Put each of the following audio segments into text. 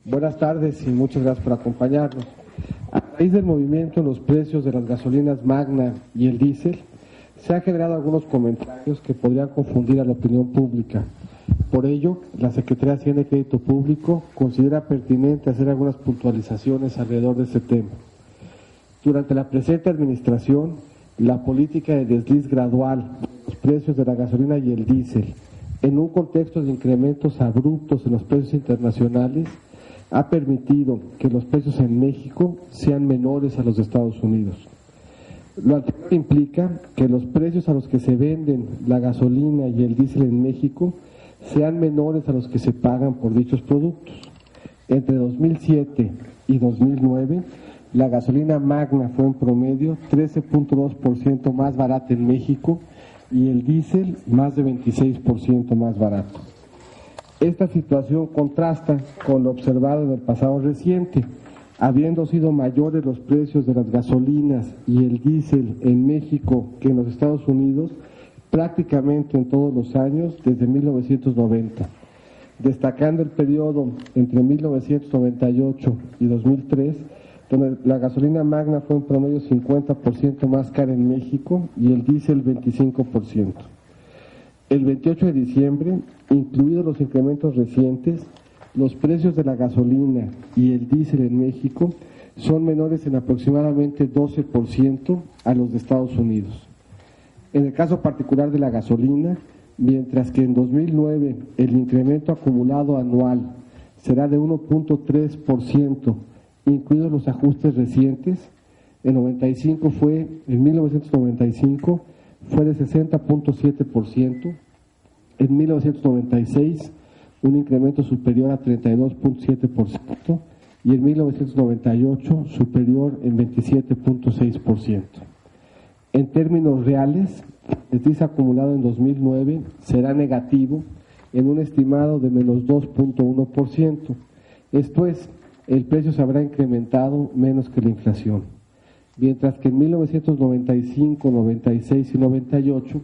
Buenas tardes y muchas gracias por acompañarnos. A raíz del movimiento en los precios de las gasolinas Magna y el diésel, se han generado algunos comentarios que podrían confundir a la opinión pública. Por ello, la Secretaría de Hacienda y Crédito Público considera pertinente hacer algunas puntualizaciones alrededor de este tema. Durante la presente administración, la política de desliz gradual de los precios de la gasolina y el diésel, en un contexto de incrementos abruptos en los precios internacionales, ha permitido que los precios en México sean menores a los de Estados Unidos. Lo anterior implica que los precios a los que se venden la gasolina y el diésel en México sean menores a los que se pagan por dichos productos. Entre 2007 y 2009, la gasolina Magna fue en promedio 13.2% más barata en México y el diésel más de 26% más barato. Esta situación contrasta con lo observado en el pasado reciente, habiendo sido mayores los precios de las gasolinas y el diésel en México que en los Estados Unidos prácticamente en todos los años desde 1990, destacando el periodo entre 1998 y 2003, donde la gasolina Magna fue en promedio 50% más cara en México y el diésel 25%. El 28 de diciembre, incluidos los incrementos recientes, los precios de la gasolina y el diésel en México son menores en aproximadamente 12% a los de Estados Unidos. En el caso particular de la gasolina, mientras que en 2009 el incremento acumulado anual será de 1.3%, incluidos los ajustes recientes, en 1995 fue de 60.7%, en 1996 un incremento superior a 32.7% y en 1998 superior en 27.6%. En términos reales, el desliz acumulado en 2009 será negativo en un estimado de menos 2.1%. Esto es, el precio se habrá incrementado menos que la inflación, mientras que en 1995, 96 y 98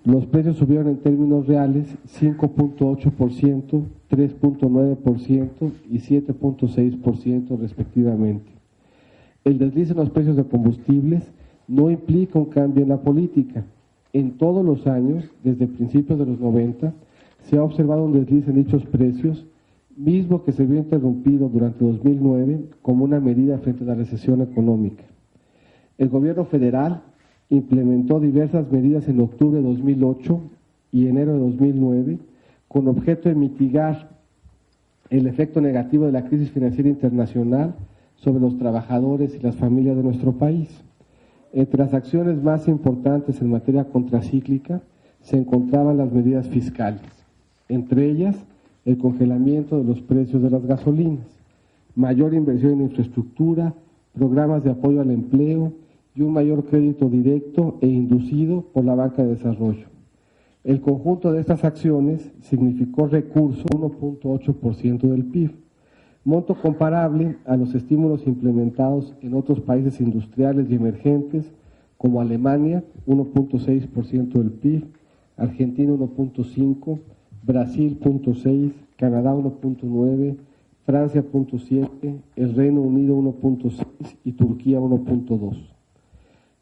los precios subieron en términos reales 5.8%, 3.9% y 7.6% respectivamente. El desliz en los precios de combustibles no implica un cambio en la política. En todos los años, desde principios de los 90, se ha observado un desliz en dichos precios, mismo que se vio interrumpido durante 2009 como una medida frente a la recesión económica. El gobierno federal implementó diversas medidas en octubre de 2008 y enero de 2009 con objeto de mitigar el efecto negativo de la crisis financiera internacional sobre los trabajadores y las familias de nuestro país. Entre las acciones más importantes en materia contracíclica se encontraban las medidas fiscales, entre ellas el congelamiento de los precios de las gasolinas, mayor inversión en infraestructura, programas de apoyo al empleo y un mayor crédito directo e inducido por la banca de desarrollo. El conjunto de estas acciones significó recurso 1.8% del PIB, monto comparable a los estímulos implementados en otros países industriales y emergentes como Alemania, 1.6% del PIB, Argentina 1.5%, Brasil 0.6%, Canadá 1.9%, Francia 0.7%, el Reino Unido 1.6% y Turquía 1.2%.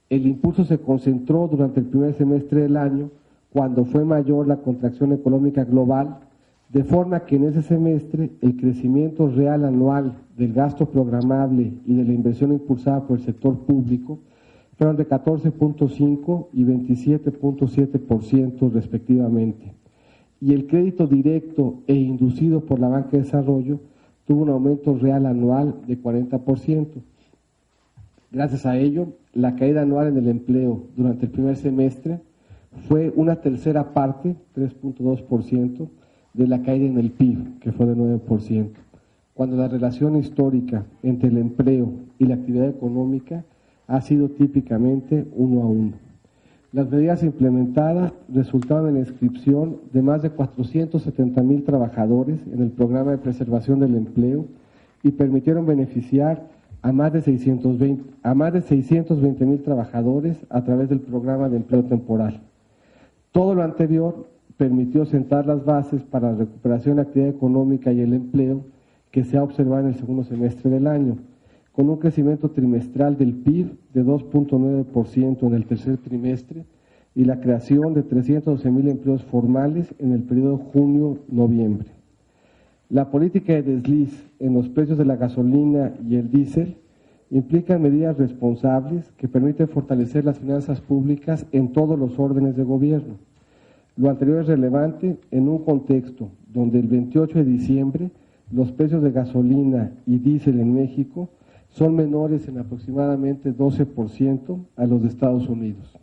El impulso se concentró durante el primer semestre del año, cuando fue mayor la contracción económica global, de forma que en ese semestre el crecimiento real anual del gasto programable y de la inversión impulsada por el sector público fueron de 14.5% y 27.7% respectivamente, y el crédito directo e inducido por la banca de desarrollo tuvo un aumento real anual de 40%. Gracias a ello, la caída anual en el empleo durante el primer semestre fue una tercera parte, 3.2%, de la caída en el PIB, que fue de 9%, cuando la relación histórica entre el empleo y la actividad económica ha sido típicamente 1:1. Las medidas implementadas resultaron en la inscripción de más de 470,000 trabajadores en el programa de preservación del empleo y permitieron beneficiar a más de 620,000 trabajadores a través del programa de empleo temporal. Todo lo anterior permitió sentar las bases para la recuperación de la actividad económica y el empleo que se ha observado en el segundo semestre del año, con un crecimiento trimestral del PIB de 2.9% en el tercer trimestre y la creación de 312,000 empleos formales en el periodo junio-noviembre. La política de desliz en los precios de la gasolina y el diésel implican medidas responsables que permiten fortalecer las finanzas públicas en todos los órdenes de gobierno. Lo anterior es relevante en un contexto donde el 28 de diciembre los precios de gasolina y diésel en México son menores en aproximadamente 12% a los de Estados Unidos.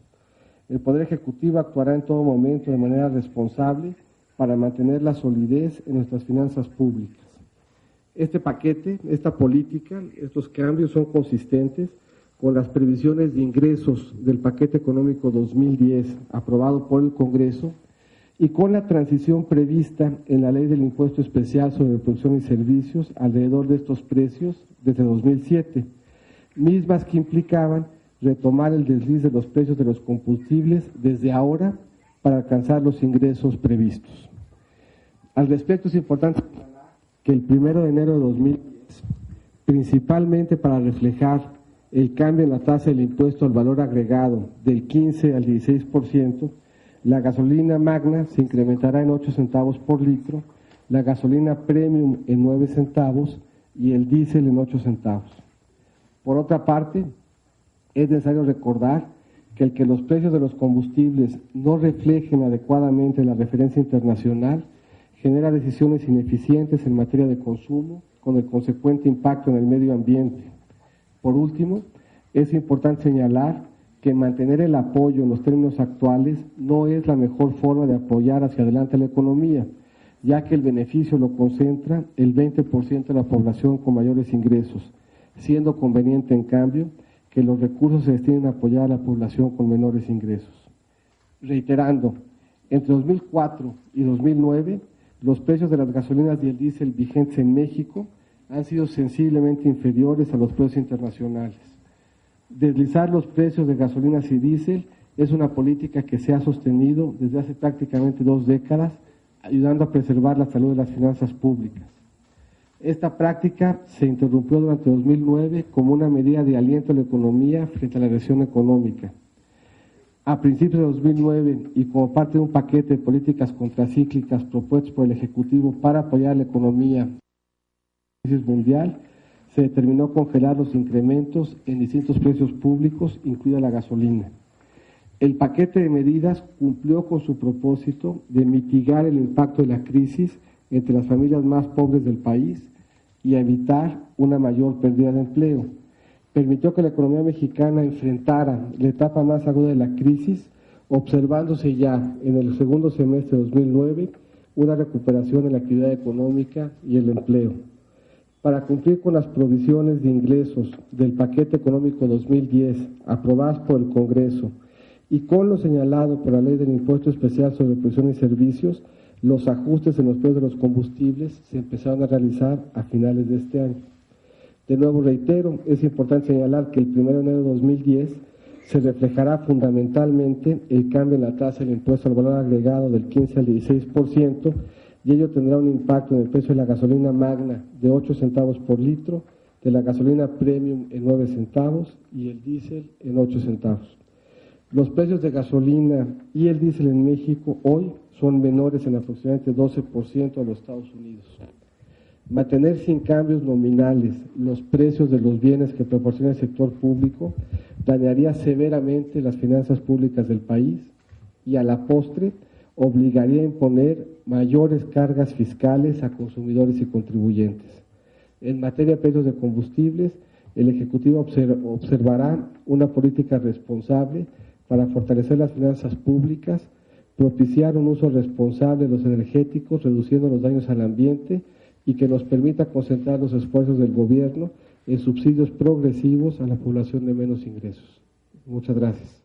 El Poder Ejecutivo actuará en todo momento de manera responsable para mantener la solidez en nuestras finanzas públicas. Este paquete, esta política, estos cambios son consistentes con las previsiones de ingresos del paquete económico 2010 aprobado por el Congreso y con la transición prevista en la Ley del Impuesto Especial sobre Producción y Servicios alrededor de estos precios desde 2007, mismas que implicaban retomar el desliz de los precios de los combustibles desde ahora para alcanzar los ingresos previstos. Al respecto es importante que el 1 de enero de 2010, principalmente para reflejar el cambio en la tasa del impuesto al valor agregado del 15 al 16%, la gasolina magna se incrementará en 8 centavos por litro, la gasolina premium en 9 centavos y el diésel en 8 centavos. Por otra parte, es necesario recordar que el que los precios de los combustibles no reflejen adecuadamente la referencia internacional genera decisiones ineficientes en materia de consumo, con el consecuente impacto en el medio ambiente. Por último, es importante señalar que mantener el apoyo en los términos actuales no es la mejor forma de apoyar hacia adelante la economía, ya que el beneficio lo concentra el 20% de la población con mayores ingresos, siendo conveniente, en cambio, que los recursos se destinen a apoyar a la población con menores ingresos. Reiterando, entre 2004 y 2009, los precios de las gasolinas y el diésel vigentes en México han sido sensiblemente inferiores a los precios internacionales. Deslizar los precios de gasolinas y diésel es una política que se ha sostenido desde hace prácticamente 2 décadas, ayudando a preservar la salud de las finanzas públicas. Esta práctica se interrumpió durante 2009 como una medida de aliento a la economía frente a la recesión económica. A principios de 2009 y como parte de un paquete de políticas contracíclicas propuestos por el Ejecutivo para apoyar la economía en la crisis mundial, se determinó congelar los incrementos en distintos precios públicos, incluida la gasolina. El paquete de medidas cumplió con su propósito de mitigar el impacto de la crisis entre las familias más pobres del país y evitar una mayor pérdida de empleo. Permitió que la economía mexicana enfrentara la etapa más aguda de la crisis, observándose ya en el segundo semestre de 2009 una recuperación en la actividad económica y el empleo. Para cumplir con las provisiones de ingresos del paquete económico 2010 aprobadas por el Congreso y con lo señalado por la Ley del Impuesto Especial sobre Producción y Servicios, los ajustes en los precios de los combustibles se empezaron a realizar a finales de este año. De nuevo reitero, es importante señalar que el 1 de enero de 2010 se reflejará fundamentalmente el cambio en la tasa del impuesto al valor agregado del 15 al 16%, y ello tendrá un impacto en el precio de la gasolina magna de 8 centavos por litro, de la gasolina premium en 9 centavos y el diésel en 8 centavos. Los precios de gasolina y el diésel en México hoy son menores en aproximadamente 12% a los Estados Unidos. Mantener sin cambios nominales los precios de los bienes que proporciona el sector público dañaría severamente las finanzas públicas del país y a la postre obligaría a imponer mayores cargas fiscales a consumidores y contribuyentes. En materia de precios de combustibles, el Ejecutivo observará una política responsable para fortalecer las finanzas públicas, propiciar un uso responsable de los energéticos, reduciendo los daños al ambiente y que nos permita concentrar los esfuerzos del gobierno en subsidios progresivos a la población de menos ingresos. Muchas gracias.